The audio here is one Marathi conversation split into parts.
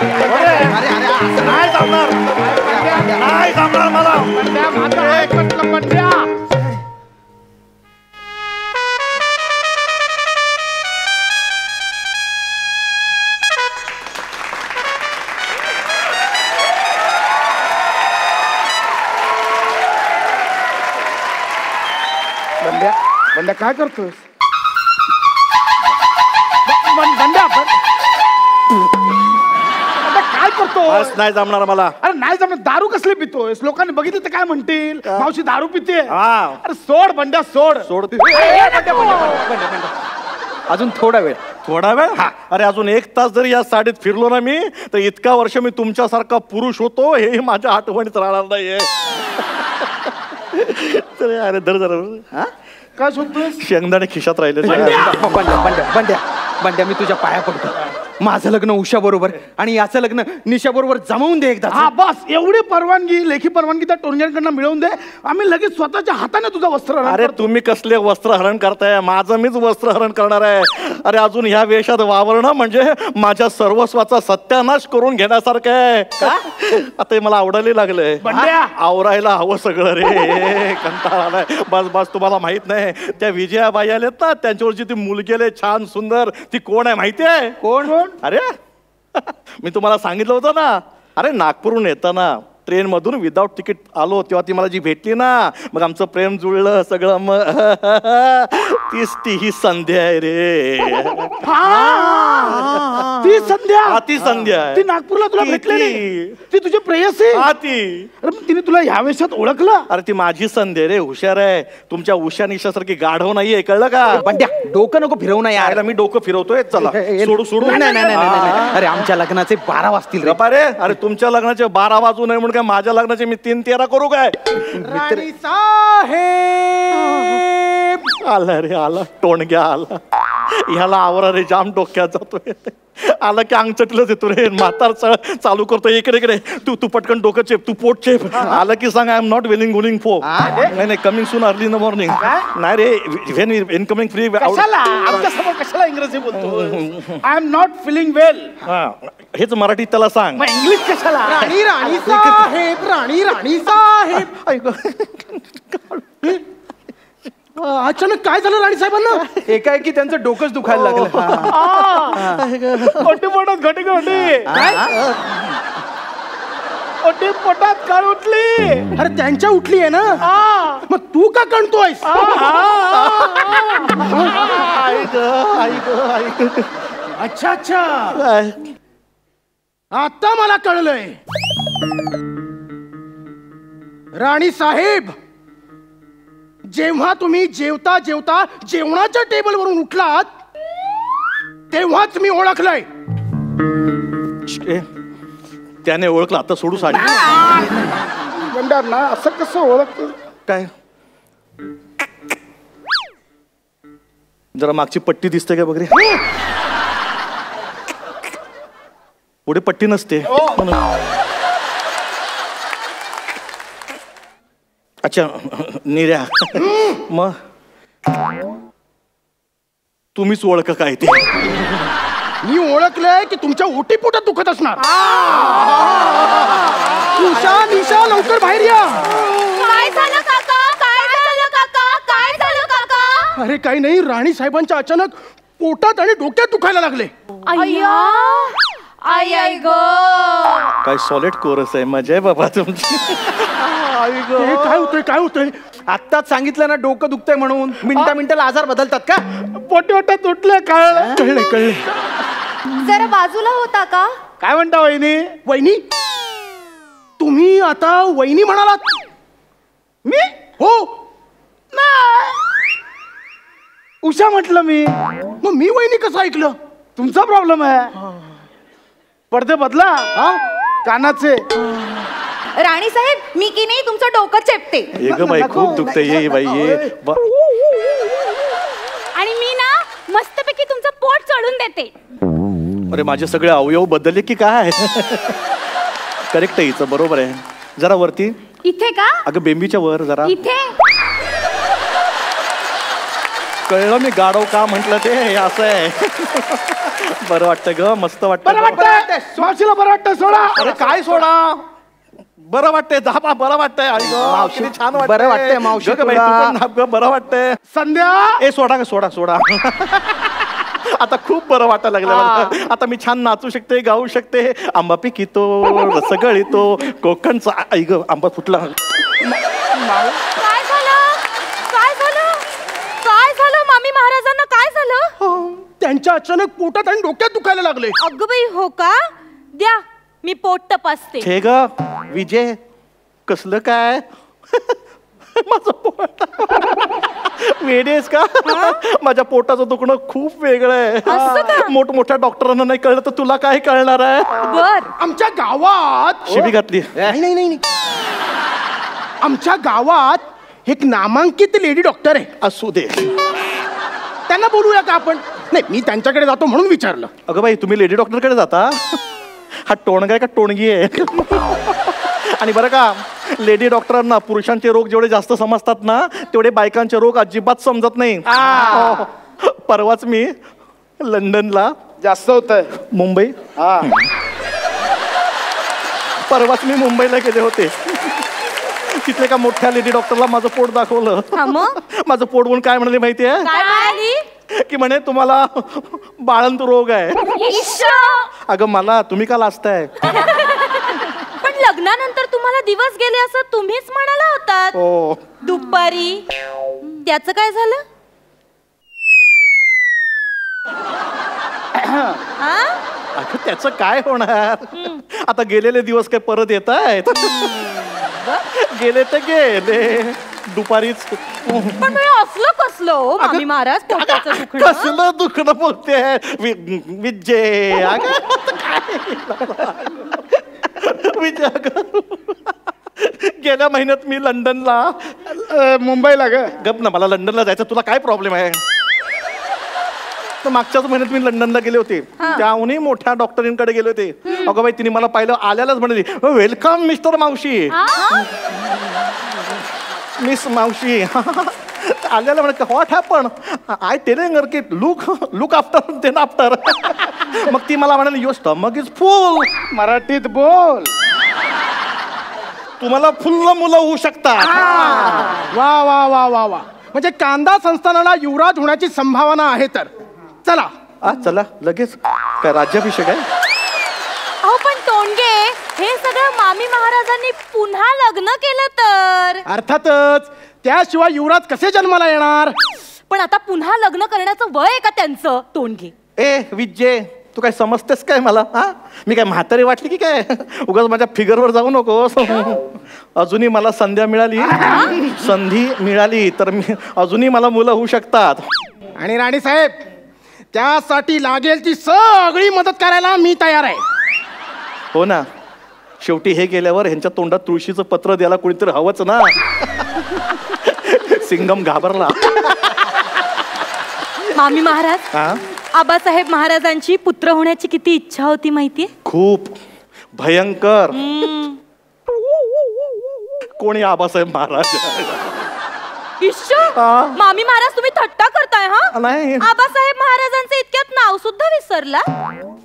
नाही जमणार, नाही जमणार मला. बंड्या काय करतोस? बंड्या काय करतोस? नाही जमणार मला. अरे नाही जमणार. दारू कसली पितोयस? लोकांनी बघितलं तर काय म्हणतील? मावशी दारू पिते. हा. अरे सोड बंड्या, सोड सोड. अजून थोडा वेळ. थोडा वेळ? अरे अजून 1 तास जरी या साडीत फिरलो ना मी तर इतका वर्ष मी तुमच्यासारखा पुरुष होतो हे माझ्या आठवणीत राहणार नाहीये. अरे धर जरा. काय शोधतोय? शेंगदाणे खिशात राहिले. बंड्या मी तुझ्या पाया पडतो. माझं लग्न उषा बरोबर आणि याचं लग्न निशा बरोबर जमवून दे एकदा. हा बस एवढी परवानगी, लेखी परवानगी त्या टोरण्यांकडनं मिळवून दे. आम्ही लगेच स्वतःच्या हाताने तुझं वस्त्र. अरे तुम्ही कसले वस्त्रहरण करताय? माझं मीच वस्त्रहरण करणार आहे. अरे अजून ह्या वेशात वावरणं म्हणजे माझ्या सर्वस्वाचा सत्यानाश करून घेण्यासारखं आहे. आता मला आवडायला लागलंय. आवरायला हवं सगळं रे. कंटाळा आलाय. बस बस. तुम्हाला माहित नाही त्या विजयाबाई आलेत ना, त्यांच्यावरची ती मुलगी आले छान सुंदर, ती कोण आहे माहितीये? कोण? अरे मी तुम्हाला सांगितलं होतं ना. अरे नागपूरहून येताना ट्रेन मधून विदाउट तिकीट आलो तेव्हा ती मला जी भेटली ना, मग आमचं प्रेम जुळलं सगळं. मग तीच ती ही संध्या आहे रे. ती संध्या? ती संध्या आहे. ती नागपूरला तुला भेटलेली? ती तुझी प्रेयसी? हा ती. अरे तिने तुला ह्या वेशात ओळखलं? अरे ती माझी संध्या रे. हुशार आहे. तुमच्या उषा निशासारखी गाढव नाहीये, कळलं का? बंड्या डोकं नको फिरवू ना यार. मी डोकं फिरवतोय. चला सोडू सोडू. नाही. अरे आमच्या लग्नाचे 12 वाजतील रे. रे. अरे तुमच्या लग्नाचे 12 वाजू नये म्हणून काय माझ्या लग्नाचे मी 3-13 करू काय? राणी साहेब आला रे, आला टोणग्या आला. ह्याला आवरा रे, जाम डोक्यात जातोय. आला की अंग चटलंच येतो रे. म्हातार चालू करतो इकडे इकडे. तू पटकन डोकं चेप, तू पोट चेप. आला की सांग आय एम नॉट विलिंग फो. नाही coming soon early in the morning. नाही रे, व्हेन इनकमिंग फ्री. आमच्या समोर कशाला इंग्रजी बोलतो? I am not feeling well. हेच मराठीत त्याला सांग. इंग्लिश कशाला? राणी साहेब, राणी साहेब. अचानक काय झालं राणी साहेबांना? एकाएकी त्यांचं डोकंच दुखायला लागलं. पोटात घटी ओटी पोटात कळ उठली. अरे त्यांच्या उठली आहे ना. मग तू का कणतोयस? अच्छा अच्छा, आता मला कळलंय. राणी साहेब, जेव्हा तुम्ही जेवता जेवता जेवणाच्या टेबलवरून उठलात तेव्हाच मी ओळखलंय. त्याने ओळखलं. आता सोडू साडी. म्हणणार ना असं कसं ओळखतो? काय जरा मागची पट्टी दिसते का बघ रे. पुढे पट्टी नसते. अच्छा निर्या, मग तुम्हीच ओळख काय ते? मी ओळखलंय की तुमच्या ओटी पोटात दुखत असणार. उषा निशा लवकर बाहेर या. काय झालं काका? काय झालं काका? काय झालं काका? अरे काही नाही, राणी साहेबांच्या अचानक पोटात आणि डोक्यात दुखायला लागले. अय्या, आई गो. काय सॉलिड कोरस आहे. मजा आहे बाबा तुमची. काय होतंय? आत्ताच सांगितलं ना डोकं दुखतंय म्हणून. मिनिटाला आजार बदलतात का? पोटात उठले. कळले. जरा बाजूला होता का? काय म्हणता वहिनी? वहिनी, तुम्ही आता वहिनी म्हणालात? मी हो नाही, उषा म्हटलं मी. मग मी वहिनी कसं ऐकलं? तुमचा प्रॉब्लेम आहे. पडदे बदला. कानाचे. राणी साहेब, मी की नाही तुमचं डोकं चेपते. बाई खूप दुखते. ये बाई ये. आणि मी ना मस्तपैकी तुमचं पोट चढून देते. अरे माझे सगळे अवयव बदलले की काय? करेक्ट आहे हिचं, बरोबर आहे. जरा वरती. इथे का? अगं बेंबीच्या वर जरा. इथे. कळलं मी गाडव का म्हटलं ते हे असं आहे. बरं वाटतं ग, मस्त वाटतं. बरं वाटतंय मावशीला बरं वाटतंय सोडा. अरे काय सोडा, बरं वाटतंय. दहा बरं वाटतंय. आई गं, मावशी, किती छान बरं वाटतंय मावशी गं बाई, तुला. तू पण नाप गं, बरं वाटतंय. संध्या ए सोडा ग, सोडा सोडा. आता खूप बरं वाटायला लागलं मला. आता मी छान नाचू शकते, गाऊ शकते. आंबा पिकितो, रसगळीतो, कोकणचा. आई ग, आंबा फुटला. काय झालं काय झालं काय झालं मामी महाराजांना काय झालं? त्यांच्या अचानक पोटात आणि डोक्यात दुखायला लागले. अगं बाई हो का? द्या मी पोट तपासते. हे ग विजय, कसलं काय? माझं पोट वेडेस का? माझ्या पोटाचं दुखणं खूप वेगळं असं का? आहे. मोठमोठ्या डॉक्टरांना नाही कळलं तर तुला काय कळणार आहे? बर आमच्या गावात शिबी घातली. नाही आमच्या गावात एक नामांकित लेडी डॉक्टर आहे. असू दे. त्यांना बोलूया का आपण? नाही, मी त्यांच्याकडे जातो म्हणून विचारलं. अगं बाई, तुम्ही लेडी डॉक्टरकडे जाता? हा टोणगा आहे का टोणगी आहे? आणि बरं का, लेडी डॉक्टरांना पुरुषांचे रोग जेवढे जास्त समजतात ना, तेवढे बायकांचे रोग अजिबात समजत नाही. परवाच मी लंडनला, जास्त होत आहे. मुंबई, परवाच मी मुंबईला गेले होते. तिथले का मोठ्या लेडी डॉक्टरला माझं पोट दाखवलं. हा मग? माझं पोट बघून काय म्हणाले माहितीये? काय म्हणाली? की म्हणे तुम्हाला बाळंत रोग आहे. इश्श! अगं मला तुम्ही का लाजताय? पण लग्नानंतर तुम्हाला दिवस गेले असं तुम्हीच म्हणाला होतात हो. दुपारी. त्याचं काय झालं? हा? अगं त्याचं काय होणार? आता गेलेले दिवस काय परत येत आहेत? गेले तर गेले. दुपारीच. पण मी असलं कसलं हो मामी महाराज पोटाचं दुखणं? कसलं दुखणं बोलते विजय? अगं काय? विजय अगं, गेल्या महिन्यात मी लंडनला, मुंबईला ग. गप ना, मला लंडनला जायचं. तुला काय प्रॉब्लेम आहे? तर मागच्याच महिन्यात मी लंडनला गेले होते. त्याहूनही मोठ्या डॉक्टरींकडे गेले होते. अगं बाई, तिने मला पाहिलं आल्यालाच म्हणाली, वेलकम मिस्टर मावशी. मिस मावशी. आल्याला म्हणत, what happen? I telling her की लुक आफ्टर देन आफ्टर. मग ती मला म्हणाली, युअर स्टमक इज फुल. मराठीत बोल. तुम्हाला फुल्ल मुलं होऊ शकतात. वा वा वा वा वा. म्हणजे कांदा संस्थानाला युवराज होण्याची संभावना आहे. तर चला. चला लगेच. काय राज्याभिषेक आहे? अहो पण तोंडगे, हे सगळं मामी महाराजांनी पुन्हा लग्न केलं तर? अर्थातच. त्याशिवाय युवराज कसे जन्माला येणार? पण आता पुन्हा लग्न करण्याचं वय आहे का त्यांचं? तोंडगे, ए विजय, तू काय समजतेस काय मला? हा, मी काय म्हातारी वाटली की काय? उगाच माझ्या फिगरवर जाऊ नको. अजूनही मला संधी मिळाली तर अजूनही मला मुलं होऊ शकतात. आणि राणी साहेब, त्यासाठी लागेल ती सगळी मदत करायला मी तयार आहे. हो ना, शेवटी हे केल्यावर ह्यांच्या तोंडात तुळशीचं पत्र द्यायला कोणीतरी हवंच ना. सिंगम घाबरला. मामी महाराज, हा, आबासाहेब महाराजांची पुत्र होण्याची किती इच्छा होती माहितीये? खूप भयंकर. कोणी आबासाहेब महाराज? इश्श! हा. मामी महाराज, तुम्ही थट्टा करताय हा? नाही. आबासाहेब महाराजांचं इतक्यात नाव सुद्धा विसरला?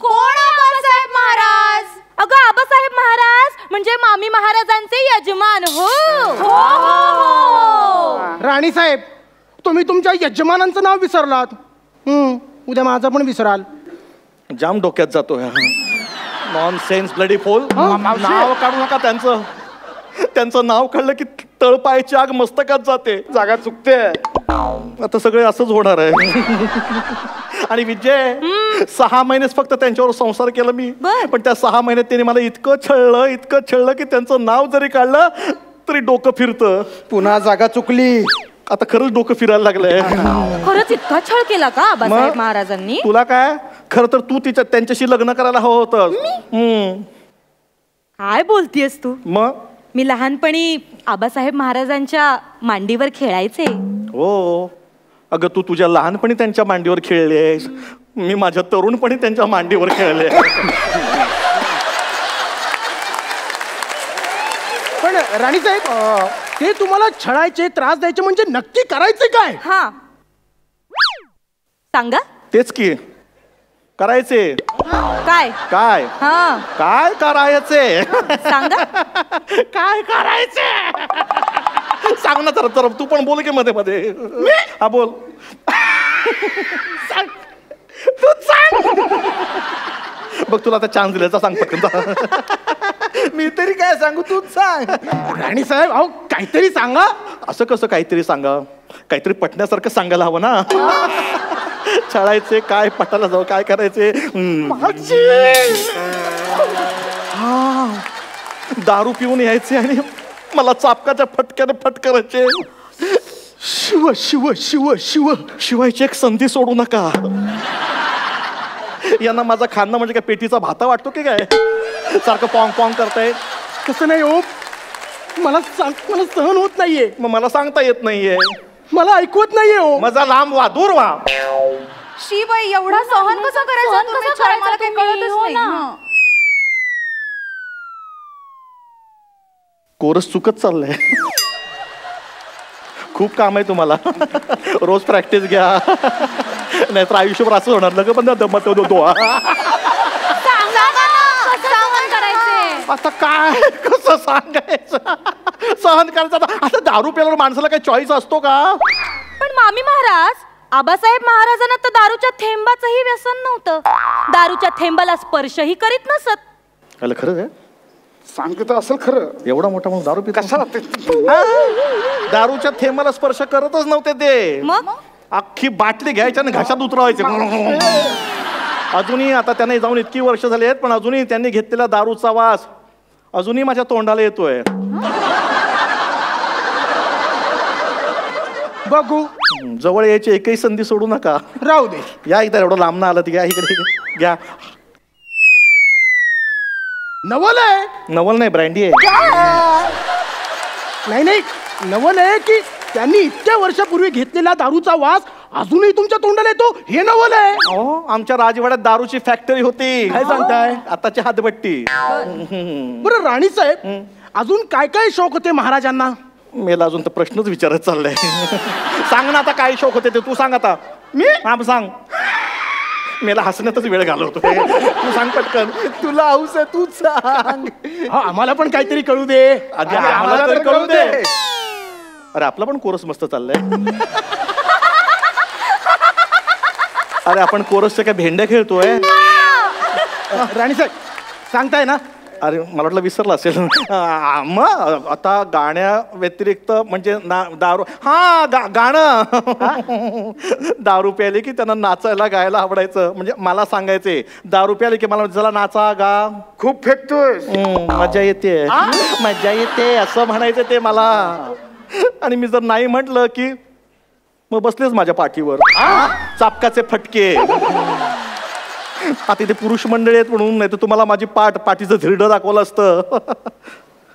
कोण आबासाहेब महाराज? अगं, आबासाहेब महाराज म्हणजे मामी महाराजांचे यजमान. हो हो हो. राणी साहेब, तुम्ही तुमच्या यजमानांचं नाव विसरलात. उद्या माझं पण विसराल. जाम डोक्यात जातो. नॉन सेन्स ब्लडी फोल. नाव काढू नका त्यांचं. त्यांचं नाव काढलं की तळपायची आग मस्तकात जाते. जागा चुकते. आता सगळे असंच होणार आहे. आणि विजय, 6 महिनेच फक्त त्यांच्यावर संसार केला मी. पण त्या 6 महिन्यात त्यांनी मला इतकं छळलं की त्यांचं नाव जरी काढलं तरी डोकं फिरतं. पुन्हा जागा चुकली. आता खरंच डोकं फिरायला लागलंय. खरंच इतका छळ केला का आबासाहेब महाराजांनी? तुला काय, खरं तर तू त्यांच्याशी लग्न करायला हवं होतं. काय बोलतीयस तू? मग मी लहानपणी आबासाहेब महाराजांच्या मांडीवर खेळायचे. हो, अगं तू तुझ्या लहानपणी त्यांच्या मांडीवर खेळलेस. मी माझ्या तरुणपणी त्यांच्या मांडीवर खेळले. पण राणी साहेब, ते तुम्हाला छळायचे, त्रास द्यायचे म्हणजे नक्की करायचे काय? हा, सांगा. तेच की करायचे. काय काय हा काय करायचे सांगा. काय करायचे सांग ना तर तू पण बोल की मध्ये मध्ये. हा बोल. सांग तू सांग. बघ तुला आता चान्स दिल्याचा सांग पटकन. मी तरी काय सांगू, तूच सांग. राणी साहेब अहो काहीतरी सांगा. असं कसं काहीतरी सांगा, काहीतरी पटण्यासारखं सांगायला हवं ना. छळायचे काय, पटायला जाऊ काय करायचे. हा दारू पिऊन यायचे आणि मला चापकाच्या फटक्याने फटकारायचे. शिव शिव शिव शिव शिवायची एक संधी सोडू नका. यांना माझा खाणं म्हणजे काय पेटीचा भाता वाटतो की काय, सारखं पॉंग पॉंग करताय. कसं नाही हो, मला सहन होत नाहीये. मग मला सांगता येत नाहीये, मला ऐकवत नाहीये हो. माझा लांब वा दूर वा. शी बाई एवढा सहन कसं करायचं तुम्ही? मला काही कळतच नाही. कोरस चुकत चाललंय. खूप काम आहे तुम्हाला. रोज प्रॅक्टिस घ्या, नाहीतर आयुष्यभर असं होणार. लग पण दमत दो. आता काय कसं सांगायचं, सहन करायचं. आता दारू प्यायला माणसाला काही चॉईस असतो का? पण मामी महाराज, आबासाहेब महाराजांना तर दारूच्या थेंबाचंही व्यसन नव्हतं. दारूच्या थेंबाला स्पर्शही करीत नसत. अरे खरं आहे, सांगत असेल खरं. एवढा मोठा म्हणून दारू पित कसा दारूच्या थेंबाला स्पर्श करतच नव्हते ते. मग अख्खी बाटली घ्यायची आणि घशात उतरवायचे. अजूनही आता त्यांना जाऊन इतकी वर्ष झाली आहेत, पण अजूनही त्यांनी घेतलेला दारूचा वास अजूनही माझ्या तोंडाला येतोय. बघू जवळ यायची एकही संधी सोडू नका. राहू दे. या इथं एवढं लांब ना आलं तर घ्या इकडे घ्या. नवल आहे. नवल नाही, ब्रँडी आहे. नाही नाही, नवल आहे की त्यांनी इतक्या वर्षापूर्वी घेतलेला दारूचा वास अजूनही तुमच्या तोंडाला येतो, हे नवल आहे. हो, आमच्या राजवाड्यात दारूची फॅक्टरी होती. काय सांगताय? आताची हातभट्टी. बरं राणी साहेब, अजून काय काय शौक होते महाराजांना? मेला अजून तर प्रश्नच विचारत चाललाय. सांग ना आता काय शौक होते ते, तू सांग आता. मी हा सांग. मेला हसण्यातच वेळ घालवतो. तू सांग पटकन. तुला हौस आहे, तूच सांग. हा, आम्हाला पण काहीतरी कळू दे. आधी आम्हाला तर कळू दे. अरे आपला पण कोरस मस्त चाललाय. अरे आपण कोरसच्या काय भेंड्या खेळतोय. राणी साहेब सांगताय ना? अरे मला वाटलं विसरला असेल. मग आता गाण्या व्यतिरिक्त म्हणजे दारू. हा गाणं. दारू प्यायले की त्यांना नाचायला गायला आवडायचं. म्हणजे मला सांगायचे दारू प्यायले की मला चला नाचा गा. खूप फेकतोय. मजा येते, मजा येते असं म्हणायचं ते मला. आणि मी जर नाही म्हटलं की मग बसलेच माझ्या पाठीवर चापकाचे फटके. आता इथे पुरुष मंडळी आहेत म्हणून, नाही तर तुम्हाला माझी पाठीचं धिरडं दाखवलं असतं.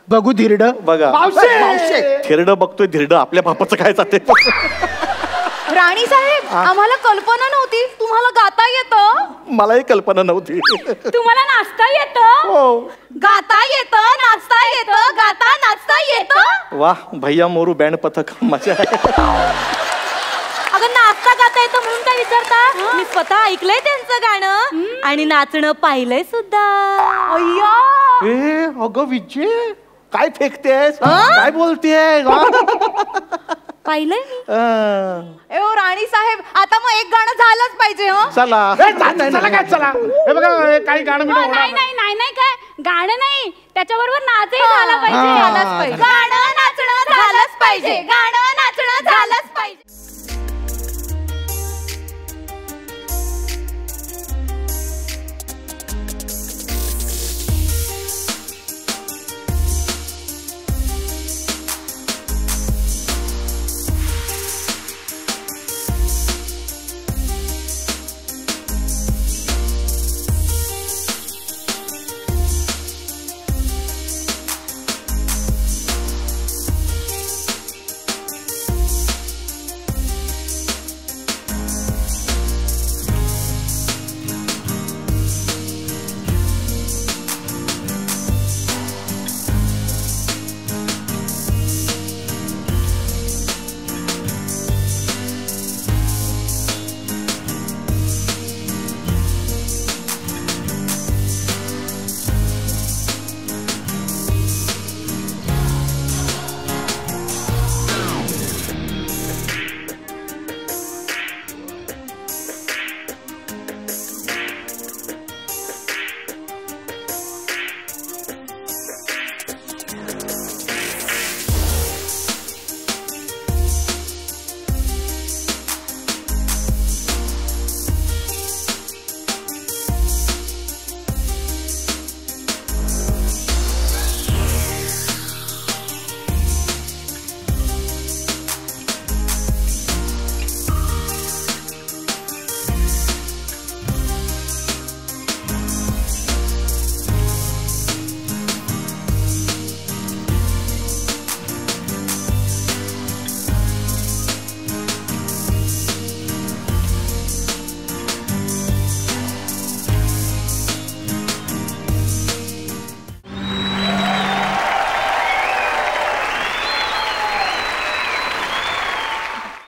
बघू धिरड. बघा धिरडं बघतोय. धिरडं आपल्या बापाचं काय जाते. राणी साहेब, आम्हाला कल्पना नव्हती तुम्हाला गाता येतं. मलाही कल्पना नव्हती. तुम्हाला नाचता येतं, हो. गाता येतं, नाचता येतं, गाता नाचता येतं. वाह भैया मोरू बँड पथक मजा आहे. अगं नाचता गाता येतं म्हणून काय विचारता? मी स्वतः ऐकलंय त्यांचं गाणं आणि नाचणं पाहिलंय सुद्धा. अय्या, ए अगं विजय काय फेकतेस, काय बोलतेस. पाहिलंय मी. ओ राणी साहेब, आता मग एक गाणं झालंच पाहिजे. हो चला चला काय चला. हे बघा काही गाणं बिणं होणार नाही नाही नाही नाही काय गाणं नाही, त्याच्याबरोबर नाचही झाला पाहिजे. झालंच पाहिजे. गाणं नाचणं झालंच पाहिजे. गाणं